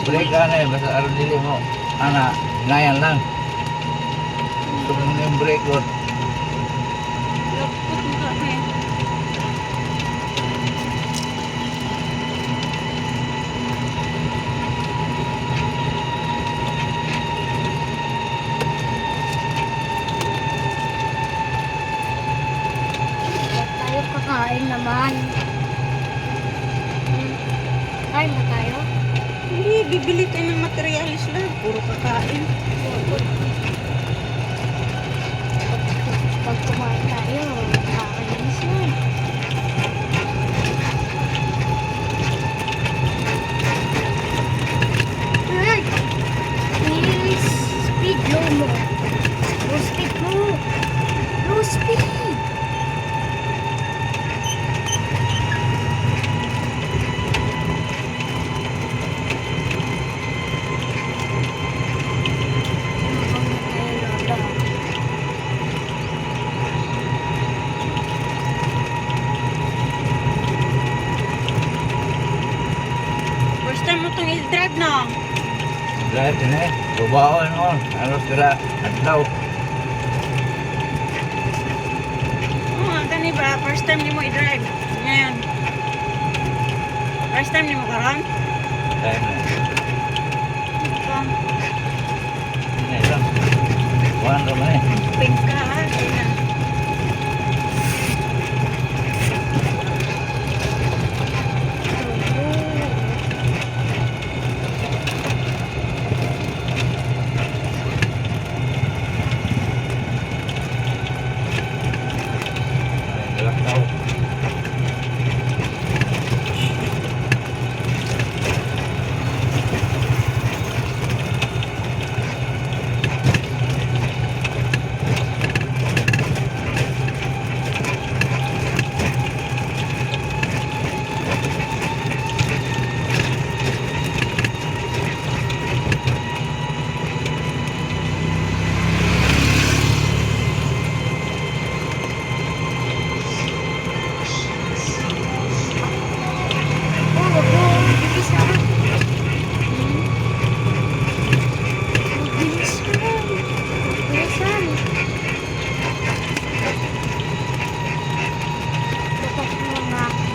break ka na eh, basta aron dili mo. Ana, hinayan lang. Gusto mo na yung break ko. Lapot mo kami. Tayo kakain naman. Kain na tayo? Hindi, bibili tayo ng materialis lang. Puro kakain. Pag kumain tayo, nakakalinis na. Ay! Speed low mo. Low speed mo. Low speed. First time mo itong i-drive na. Drive din eh. Babaon mo. Ano sila? Adlaw. Oo, gani ba? First time ni mo i-drive. Ngayon. First time ni mo karon? Drive na. Ito. Hindi lang. Buwan ka man eh. Pink ka ha? Kaya. Dalak tao.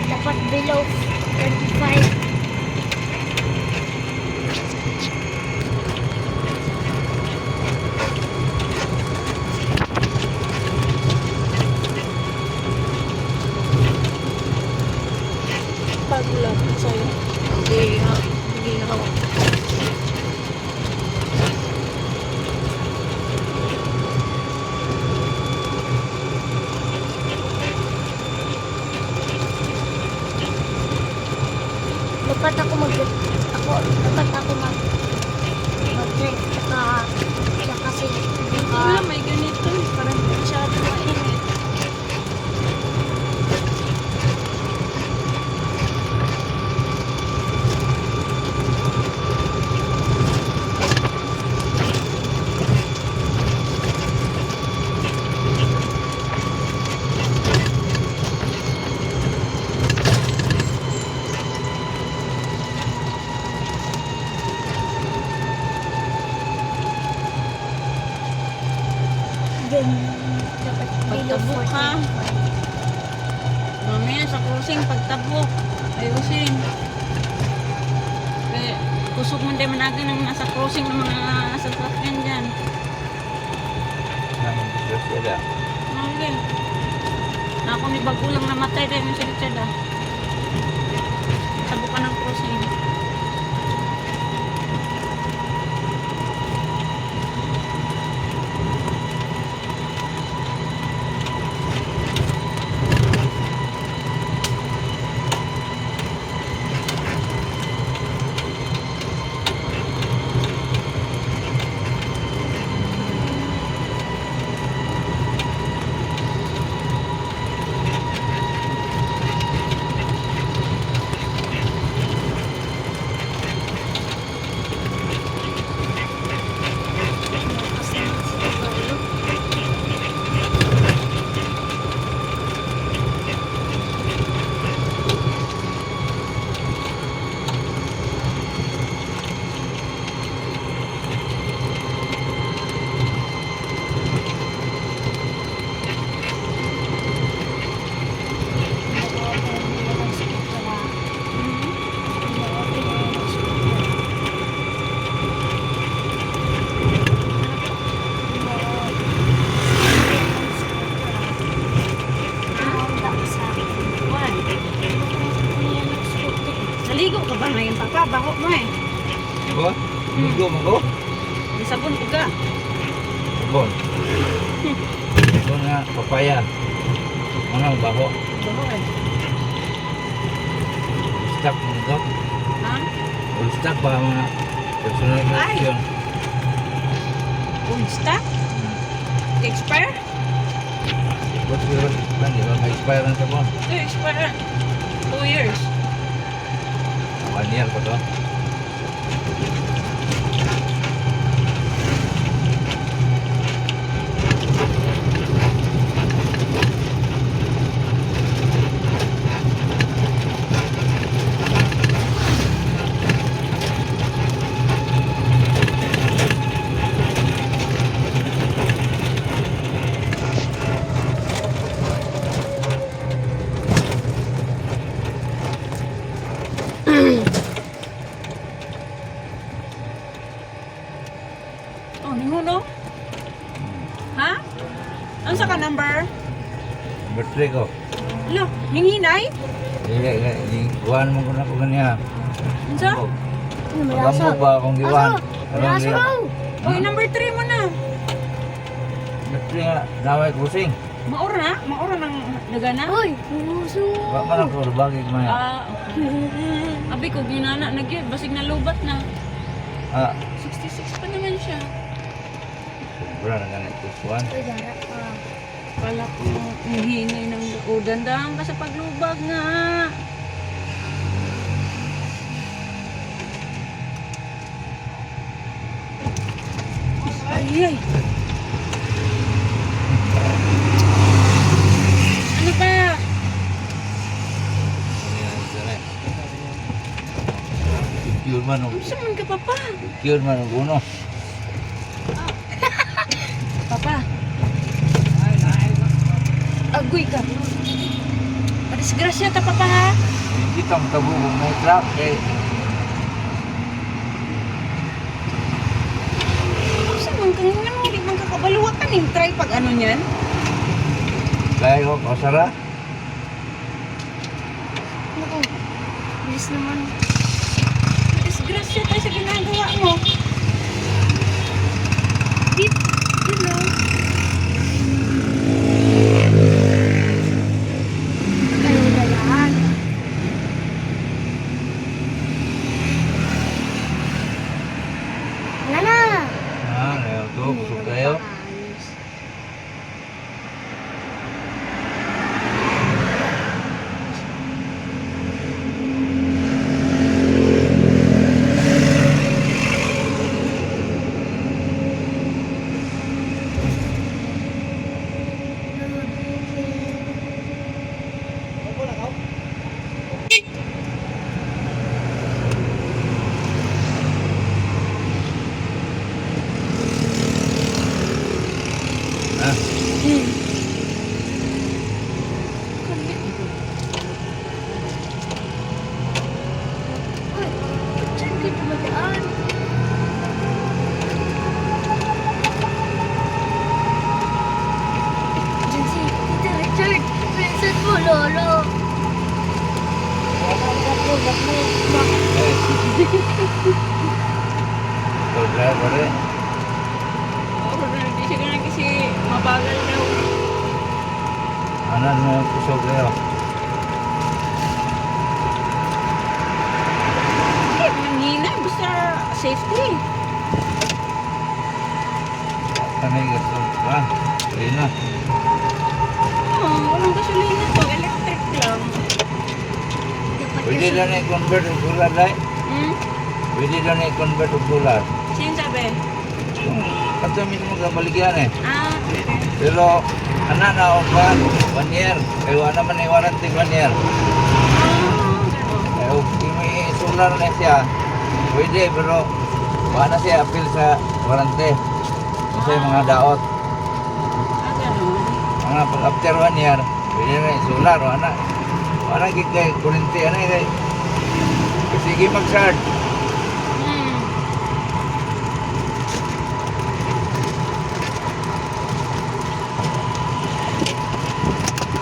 Dapat below 35. Pag-love sa'yo. Hindi hawak. Dapat ako mag-drink saka kasi Wala, may ganito. Parang masyado mainit. dapat below Pagtabok ka. 45. Mamaya sa crossing, pagtabok. Ayusin. Kaya, kusog mo din managin ng nasa crossing ng mga sasakyan dyan. Namin disgrasya da. Okay. Na ako ni bagulang namatay dahil yung silitsada. Tabok ka ng crossing. Maligo ka ba ngayon, Papa? Baho mo eh. Ako? Ligo mo ko? May sabon ko ka. Sabon. Sabon nga, papaya. Ano, baho. Baho eh. Stock mo ito. Ha? All stock ba mga personal na Ay! action? Old stock? Expire? Ba't yun? Di ba ma-expire ang sabon? Ito expire. 2 years. 1 year pa to. Oh, ninguno? Ha? Ano sa ka number? Birthday ko. Lo, ninginay? Iwan mo ko na ko ganyan. Ano sa? Magambo ba akong iwan? Karang Malaso. nila. Uy, number 3 mo na. Birthday nga, naway kusing. Maura na? Maura ng nagana? Uy, puso. Ba man ako bagay maya. Ah, okay. Abi ko, ginana, nagyod. Basig na lubat na. Ah, 66 pa naman siya. sobra na ganit kusuan. Uy, dara. Kala ko, hihingay ng dandahan ka sa paglubag nga. Ay, ay. Ano ba? Cure man o. Ano man ka, Papa? Cure man o uno. Papa. Agoy ka. Disgrasya ta, Papa, ha? Hindi ka makabubong mo truck eh. Saan man kang ano, hindi man kakabaluwat ka ning try pag ano niyan? Kaya ko kasara. Naku, bilis naman. Disgrasya tayo sa ginagawa mo. Beep. You know. Kayo dalahan. Wala na. Ah, ngayon to, busog tayo. Ah, Uy, saan kayo dumadaan? Diyan si Tito Richard. Pinsan mo, Lolo. eh. Ito, driver eh. Oo, hindi siya ganun kasi mabagal daw. Anan mo yung kusog kayo. Hindi, manghina. Basta safety. Kanay gasol ka. Kaya na. Oo, walang gasolina to. Electric lang. Pwede lang i-convert ng solar dahil. Hmm? Pwede lang i-convert ng solar. Sino sabi? Yung kata mismo ka baligyan eh. Ah, pwede. Pero, anak na ako pa, 1 year. Kaya naman ay warranty 1 year. Ah, Kaya kung may solar na siya, pwede, pero wala na siya appeal sa warranty. Kasi mga daot. ganun. Mga pag after 1 year, pwede na yung solar. Wala kay kurinti. Ano kay? Sige mag-charge. Hmm.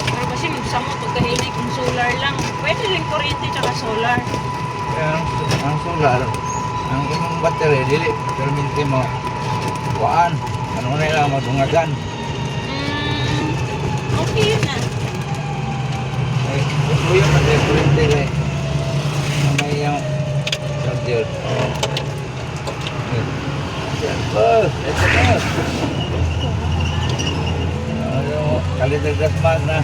Pero kasi magsamot o kahinay kung solar lang. Pwede rin kuryente tsaka solar. Kaya solar, ang imong battery dili perminti mo kuan. Ano na lang madungagan. Okay yun na. Ay, kuya man dai kurente kay may yung charger. Bos, ito na. Ano, kalidagas man na.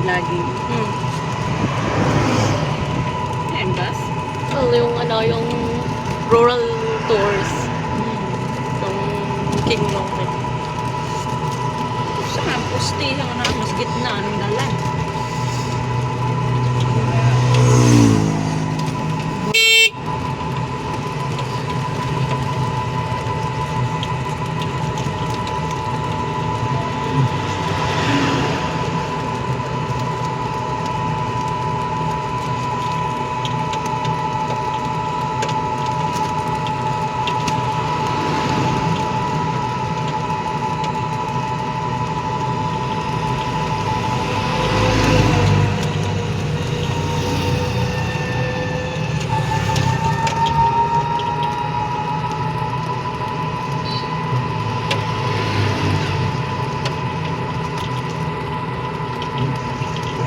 Lagi. Ayan, bus? Yung yung rural tours. Ng Kingdom. Saan? Pusti. Mas gitna. Anong dalan?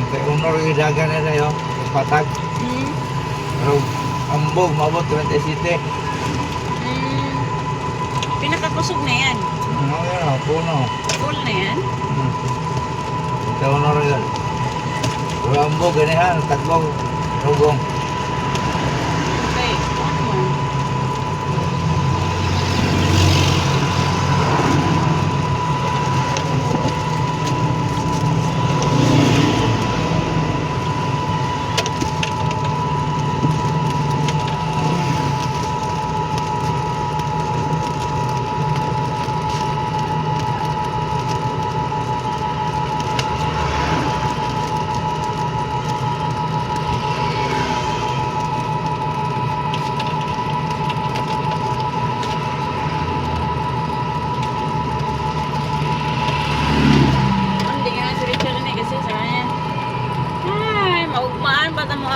Kay unor yung dagan na sa'yo, patag. Pero ambog, mabot 27. Pinakakusog na yan. Ano yun, puno. Full na yan. Ito unor yun. Pero ambog, ganihan, tagbong, rugong. Okay. Ano man?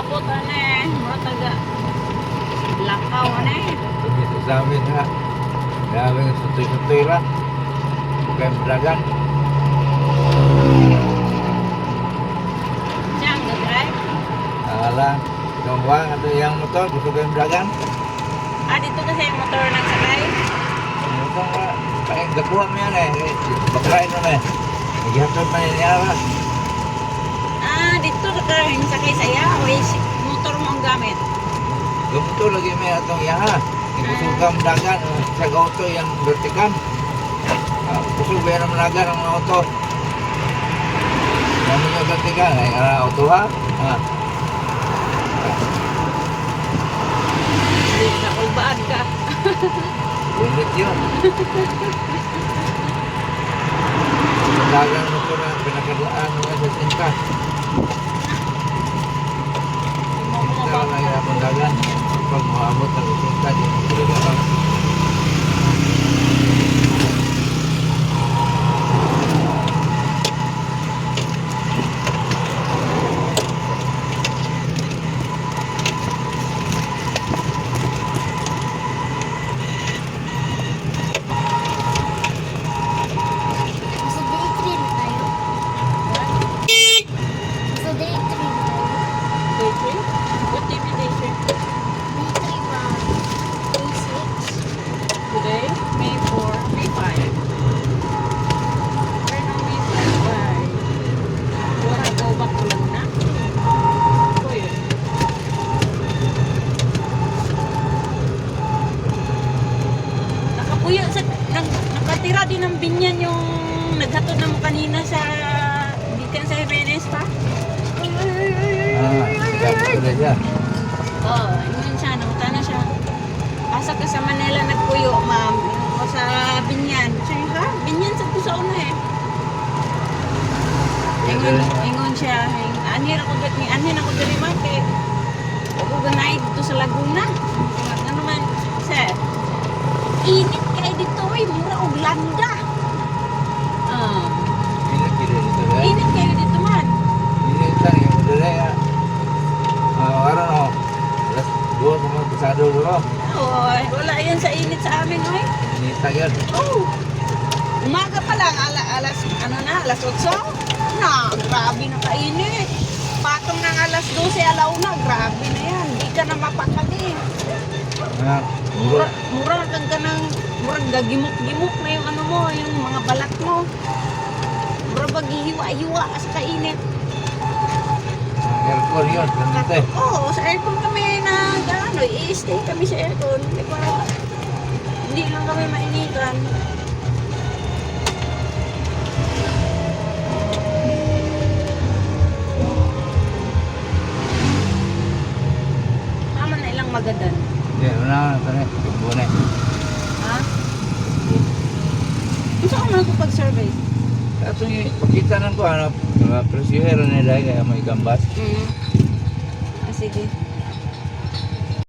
abot ane. Mura taga lakaw ane. Ito sa amin ha. Grabe nga sutoy-sutoy ra. Bukan berdagang. Siya ang nag-drive. Alah, gawang atau yang motor gusto kayo berdagang. Ah, dito kasi yung motor nagsakay. Motor nga, kaya gakuha mo yan eh. Baklain mo na eh. Nagyatod man yan niya ra. Ah, dito ka yung sakay saya. O motor mo ang gamit. Gamito lagi may atong yaha. Kusugam dagan sa auto yang vertikam. Kusug ba yan ang managan ang mga auto. Kami yung vertikam, ay auto ha. Hindi na ulbaan ka. Unit yun. Dagan mo ko na pinakadaan mo sa tinta. Hindi mo Ito mababa. na yung apong dagan. Pag maabot ng tinta, di mo talaga lang. Sa day 3 na tayo. Sa day 3 na tayo. Day 3? What time is day 3? Day 3 ba? Day 6? Today? May 4, May 5. Right now, May 5. Why? You wanna go back to Laguna? Go yun. Nakapuyo sa... nakatira din ng binyan yung naghatod na mo kanina sa... Gikan sa Jimenez pa? Dapat na siya. Oo, yun siya. Nakuta na siya. Asa ka sa Manila nagpuyo, ma'am. O sa Binyan. Siya ha? Binyan sa pusa una eh. Ingon siya. Anhin ako dali man kay ako ganay dito sa Laguna. Ano man, sir? Init kay dito eh. Mura og langga. Ah, Init kita dito ya. init kayo dito man. Init lang yung madali ya. Araw no. Alas 2 sa mga pasado dito. Oy, wala yan sa init sa amin, oy. Init agad. Oh! Umaga pa lang, alas 8 na, grabe na kainit. Patong ng alas 12, alauna, grabe na yan. Hindi ka na mapakali. Muro. Mura kang ka ng, murang gagimok-gimok na yung ano mo, yung mga balat mo. Mura baghihiwa-hiwa sa kainit. Aircon yun. Ganito eh. Oo, sa aircon kami na, i-stay kami sa aircon. Hindi lang kami mainitan. Tama na ilang magadan. Hindi, una na ito. Bunay. Ha? Kung saan mo nagpapag-survey? Kaso yung pakita ng ko, ano, mga presyuhero na dahil kaya may gambas. Ah, sige.